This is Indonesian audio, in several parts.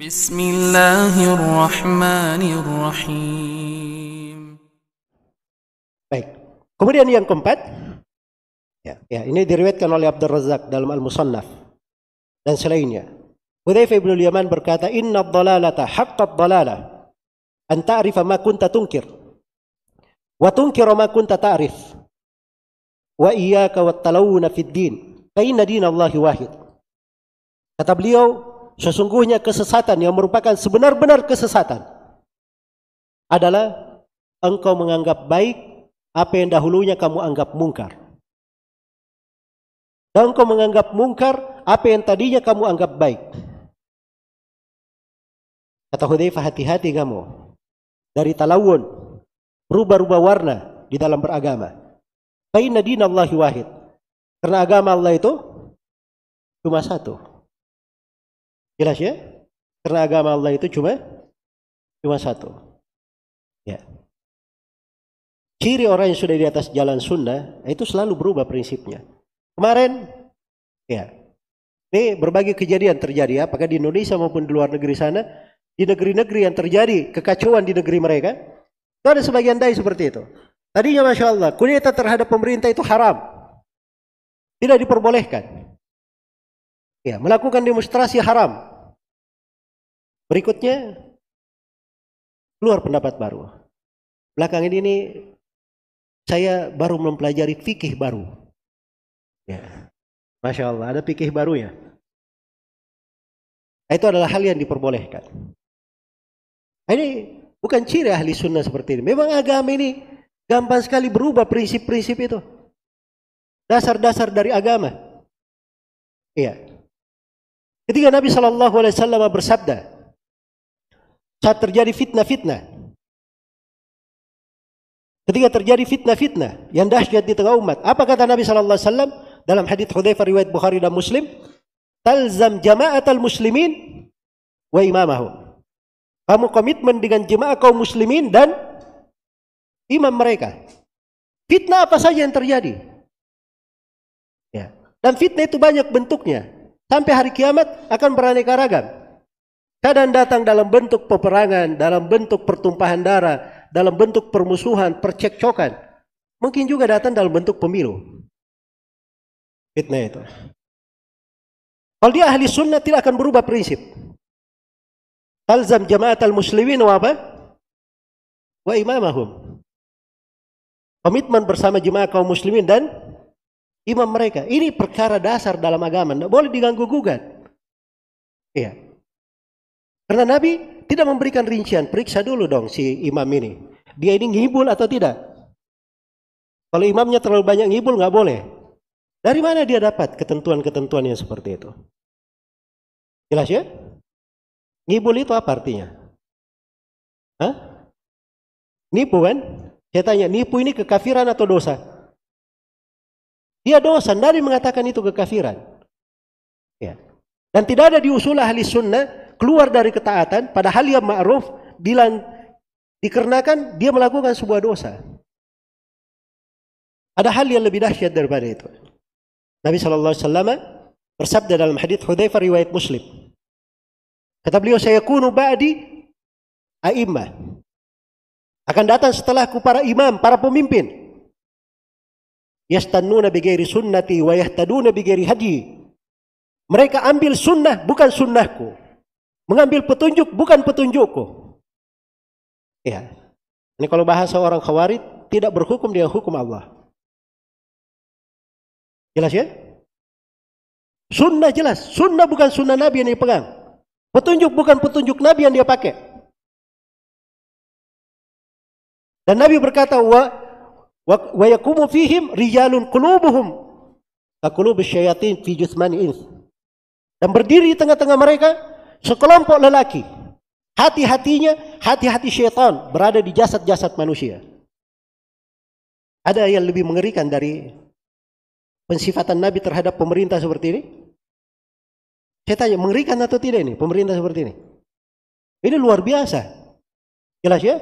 Bismillahirrahmanirrahim. Baik. Kemudian yang keempat, ini diriwayatkan oleh Abdul Razzaq dalam Al-Musannaf dan selainnya. Hudzaifah bin Yaman berkata, "Inna ad-dalalata haqqad dalalah an ta'rifa ma kunta tunkir wa tunkira ma kunta ta'rif wa iyyaka wat talawuna fid din fa inna dinallahi wahid." Kata beliau, sesungguhnya kesesatan yang merupakan sebenar-benar kesesatan adalah engkau menganggap baik apa yang dahulunya kamu anggap mungkar. Dan engkau menganggap mungkar apa yang tadinya kamu anggap baik. Kata Hudzaifah, hati-hati kamu dari talawun, berubah-ubah warna di dalam beragama. Fa inna dinallahi wahid. Karena agama Allah itu cuma satu. Jelas ya? Karena agama Allah itu cuma satu. Ya. Ciri orang yang sudah di atas jalan sunnah itu selalu berubah prinsipnya. Kemarin, ini berbagai kejadian terjadi, apakah di Indonesia maupun di luar negeri sana, di negeri-negeri yang terjadi kekacauan di negeri mereka, itu ada sebagian dai seperti itu. Tadinya Masya Allah, kudeta terhadap pemerintah itu haram, tidak diperbolehkan. Ya, melakukan demonstrasi haram. Berikutnya keluar pendapat baru. Belakangan ini saya baru mempelajari fikih baru. Ya, Masya Allah, ada fikih barunya. Itu adalah hal yang diperbolehkan. Ini bukan ciri ahli sunnah seperti ini. Memang agama ini gampang sekali berubah prinsip-prinsip itu. Dasar-dasar dari agama. Iya. Ketika Nabi SAW bersabda, saat terjadi fitnah-fitnah, ketika terjadi fitnah-fitnah yang dahsyat di tengah umat, apa kata Nabi SAW dalam hadits Hudzaifah riwayat Bukhari dan Muslim? Talzam jama'atal muslimin wa imamahum. Kamu komitmen dengan jemaah kaum muslimin dan imam mereka. Fitnah apa saja yang terjadi. Ya. Dan fitnah itu banyak bentuknya. Sampai hari kiamat akan beraneka ragam. Kadang datang dalam bentuk peperangan, dalam bentuk pertumpahan darah, dalam bentuk permusuhan, percekcokan. Mungkin juga datang dalam bentuk pemilu. Fitnah itu. Kalau dia ahli sunnah tidak akan berubah prinsip. Talzam jama'atal muslimin wa apa? Wa imamahum. Komitmen bersama jemaah kaum muslimin dan imam mereka. Ini perkara dasar dalam agama. Tidak boleh diganggu-gugat. Iya. Karena Nabi tidak memberikan rincian. Periksa dulu dong si imam ini. Dia ini ngibul atau tidak? Kalau imamnya terlalu banyak ngibul, nggak boleh. Dari mana dia dapat ketentuan-ketentuan yang seperti itu? Jelas ya? Ngibul itu apa artinya? Hah? Nipu kan? Saya tanya, nipu ini kekafiran atau dosa? Dia dosa, Nabi mengatakan itu kekafiran. Ya. Dan tidak ada di usul ahli sunnah keluar dari ketaatan pada hal yang ma'ruf dikarenakan dia melakukan sebuah dosa. Ada hal yang lebih dahsyat daripada itu. Nabi SAW bersabda dalam hadits Hudzaifah riwayat Muslim. Kata beliau, sayakunu ba'di a'immah. Akan datang setelahku para imam, para pemimpin. Yastannuna bighairi sunnati wa yahtaduna bighairi hadi. Mereka ambil sunnah bukan sunnahku. Mengambil petunjuk bukan petunjukku. Ya. Ini kalau bahasa orang Khawarij, tidak berhukum dengan hukum Allah. Jelas ya? Sunnah jelas. Sunnah bukan sunnah Nabi yang dipegang. Petunjuk bukan petunjuk Nabi yang dia pakai. Dan Nabi berkata, wa yakumu fihim rijalun qulubuhum kaqulubus syayatin fi jusmani ins. Dan berdiri di tengah-tengah mereka sekelompok lelaki. Hati-hatinya, hati-hati syaitan berada di jasad-jasad manusia. Ada yang lebih mengerikan dari pensifatan Nabi terhadap pemerintah seperti ini? Saya tanya, mengerikan atau tidak ini pemerintah seperti ini? Ini luar biasa. Jelas ya?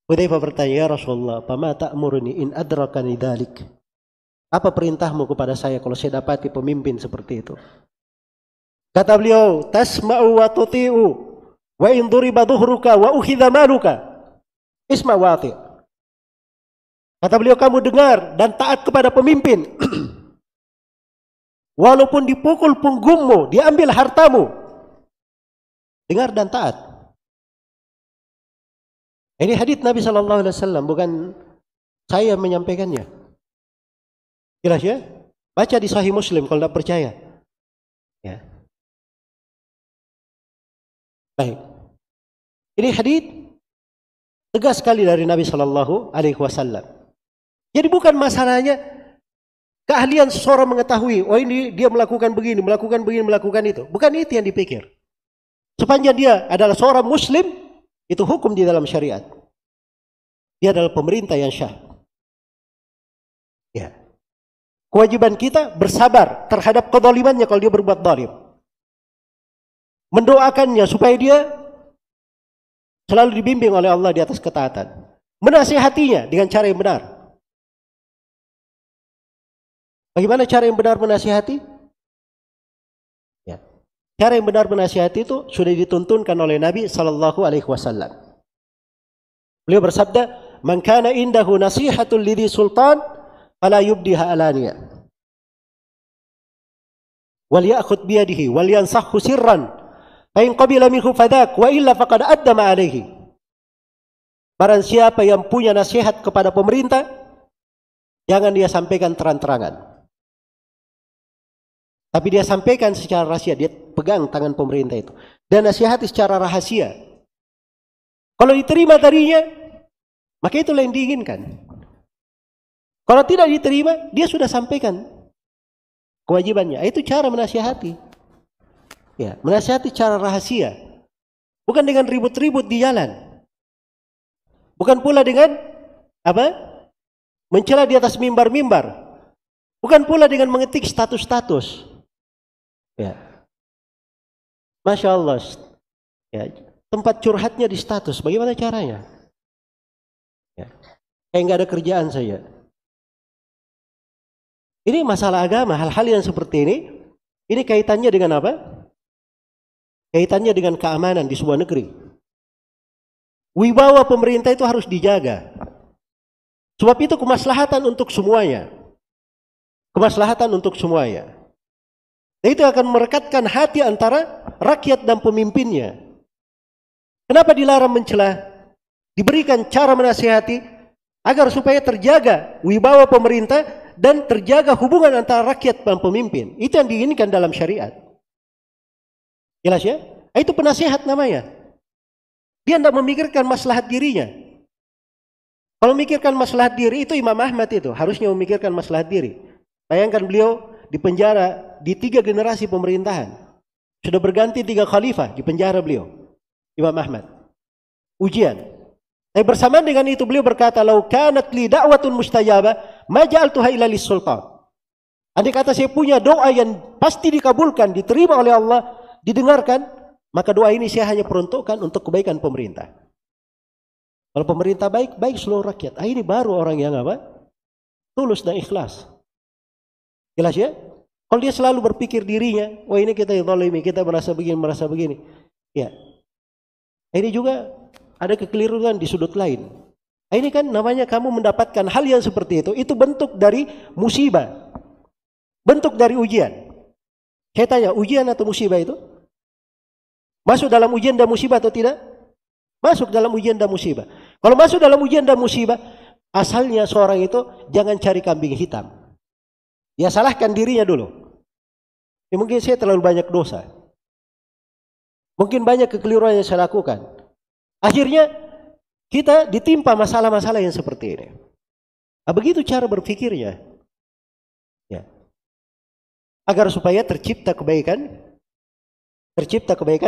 Hudzaifah bertanya, ya Rasulullah, fama ta'muruni in adrakani dzalik? Apa perintahmu kepada saya kalau saya dapati pemimpin seperti itu? Kata beliau, tasma'u wa tuti'u wa in duriba dhuhruka wa ukhidha maluka isma' wa ati'. Kata beliau, kamu dengar dan taat kepada pemimpin. Walaupun dipukul punggungmu, diambil hartamu. Dengar dan taat. Ini hadits Nabi SAW, bukan saya menyampaikannya. Jelas ya? Baca di Sahih Muslim kalau tidak percaya. Ya. Baik. Ini hadits tegas sekali dari Nabi SAW. Jadi bukan masalahnya keahlian seseorang mengetahui, oh ini dia melakukan begini, melakukan itu. Bukan itu yang dipikir. Sepanjang dia adalah seorang muslim, itu hukum di dalam syariat. Dia adalah pemerintah yang syah. Ya. Kewajiban kita bersabar terhadap kezalimannya kalau dia berbuat zalim. Mendoakannya supaya dia selalu dibimbing oleh Allah di atas ketaatan. Menasihatinya dengan cara yang benar. Bagaimana cara yang benar menasihati? Ya. Cara yang benar menasihati itu sudah dituntunkan oleh Nabi SAW. Beliau bersabda, "Man kana indahu nasihatul lidhi sultan, fala yubdiha alaniya. Wal ya'khud biyadihi wal yansahhu sirran, fa in qabila minhu fadak wa illa faqad addama alaihi." Barang siapa yang punya nasihat kepada pemerintah, jangan dia sampaikan terang-terangan. Tapi dia sampaikan secara rahasia, dia pegang tangan pemerintah itu. Dan nasihati secara rahasia. Kalau diterima darinya, maka itulah yang diinginkan. Kalau tidak diterima, dia sudah sampaikan kewajibannya. Itu cara menasihati. Ya, menasihati secara rahasia. Bukan dengan ribut-ribut di jalan. Bukan pula dengan mencela di atas mimbar-mimbar. Bukan pula dengan mengetik status-status. Ya, Masya Allah. Ya, tempat curhatnya di status. Bagaimana caranya? Ya, kayak nggak ada kerjaan saja. Ini masalah agama. Hal-hal yang seperti ini kaitannya dengan apa? Kaitannya dengan keamanan di sebuah negeri. Wibawa pemerintah itu harus dijaga. Sebab itu kemaslahatan untuk semuanya. Kemaslahatan untuk semuanya. Itu akan merekatkan hati antara rakyat dan pemimpinnya. Kenapa dilarang mencela? Diberikan cara menasihati agar supaya terjaga wibawa pemerintah dan terjaga hubungan antara rakyat dan pemimpin. Itu yang diinginkan dalam syariat. Jelas ya? Itu penasihat namanya. Dia tidak memikirkan maslahat dirinya. Kalau memikirkan maslahat diri, itu Imam Ahmad itu harusnya memikirkan maslahat diri. Bayangkan beliau di penjara di 3 generasi pemerintahan. Sudah berganti 3 khalifah di penjara beliau. Imam Ahmad. Ujian. Tapi bersamaan dengan itu beliau berkata, "Lau kanat li da'watun mustajabah, ma ja'altuha illa lis-sultan." Andai kata saya punya doa yang pasti dikabulkan, diterima oleh Allah, didengarkan, maka doa ini saya hanya peruntukkan untuk kebaikan pemerintah. Kalau pemerintah baik, baik seluruh rakyat. Ini baru orang yang tulus dan ikhlas. Jelas ya? Kalau dia selalu berpikir dirinya, wah ini kita zalimi, kita merasa begini. Ya. Ini juga ada kekeliruan di sudut lain. Ini kan namanya kamu mendapatkan hal yang seperti itu bentuk dari musibah. Bentuk dari ujian. Saya tanya, ujian atau musibah itu? Masuk dalam ujian dan musibah atau tidak? Masuk dalam ujian dan musibah. Kalau masuk dalam ujian dan musibah, asalnya seorang itu jangan cari kambing hitam. Ya salahkan dirinya dulu. Ya, mungkin saya terlalu banyak dosa. Mungkin banyak kekeliruan yang saya lakukan. Akhirnya kita ditimpa masalah-masalah yang seperti ini. Nah, begitu cara berpikirnya. Ya. Agar supaya tercipta kebaikan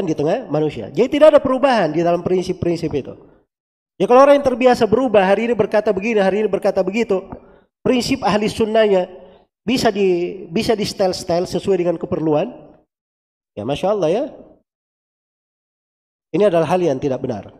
di tengah manusia. Jadi tidak ada perubahan di dalam prinsip-prinsip itu. Ya kalau orang yang terbiasa berubah, hari ini berkata begini, hari ini berkata begitu, prinsip ahli sunnahnya bisa di style-style sesuai dengan keperluan. Ya Masya Allah ya. Ini adalah hal yang tidak benar.